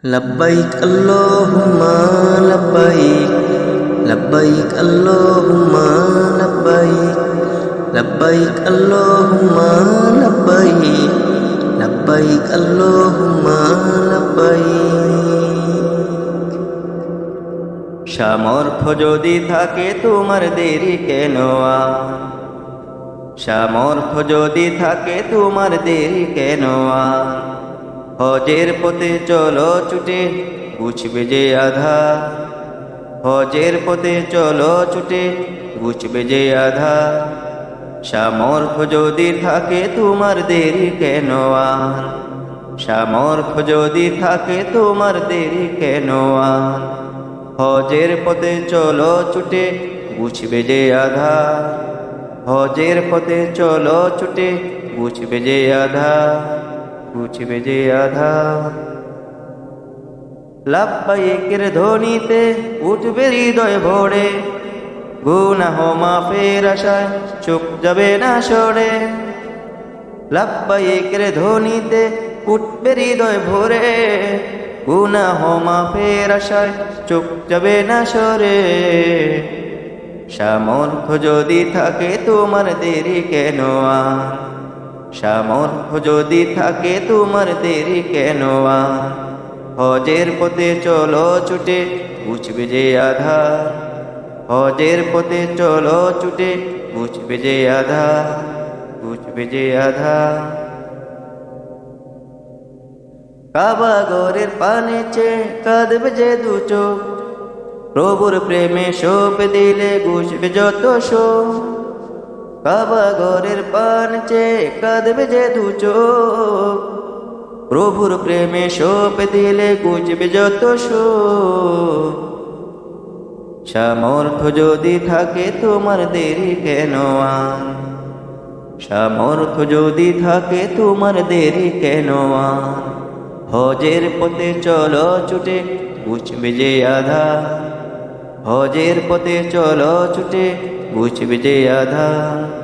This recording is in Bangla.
লব্বাইক আল্লাহুম্মা লব্বাইক লব্বাইক আল্লাহুম্মা লব্বাইক লব্বাইক আল্লাহুম্মা লব্বাইক লব্বাইক আল্লাহুম্মা লব্বাইক। সামর্থ্য যদি থাকে তোমার দেরি কেন? সামর্থ্য যদি থাকে তোমার দেরি কেন? হজের পথে চলো ছুটে বুঝবে যে আধার। হজের পথে চলো ছুটে বুঝবে যে আধার। সামর্থ্য যদি থাকে তোমার দেরি কেন? সামর্থ্য যদি থাকে তোমার দেরি কেন? হজের পথে চলো ছুটে বুঝবে যে আধার। হজের পথে চলো ছুটে বুঝবে যে আধার। বুঝবে যে আধার। লাব্বাইকের ধ্বনিতে উঠবে হৃদয় ভরে, গুনাহ মাফের আশায় চোখ যাবে না সরে। লাব্বাইকের ধ্বনিতে উঠবে হৃদয় ভরে, গুনাহ মাফের আশায় চোখ যাবে না সরে। সামর্থ্য যদি থাকে তোমার দেরি কেন? সামর্থ্য যদি থাকে তোমার দেরি কেন? হজের পথে চলো ছুটে বুঝবে যে আধার। হজের পথে চলো ছুটে বুঝবে যে আধার। বুঝবে যে আধার। কাবা ঘরের পানে চেয়ে কাঁদবে যে দু চোখ, প্রভুর প্রেমে সঁপ দিলে ঘুষবে যত শোক। কাবা ঘরের পান চেয়ে কাঁদবে যে দু চোখ, প্রভুর প্রেমে সঁপ দিলে ঘুষবে যত শোক। সামর্থ্য যদি থাকে তোমার দেরি কেন? সামর্থ্য যদি থাকে তোমার দেরি কেন? হজের পথে চলো ছুটে বুঝবে যে আধার। হজের পথে চলো ছুটে বুঝবে যে আধার।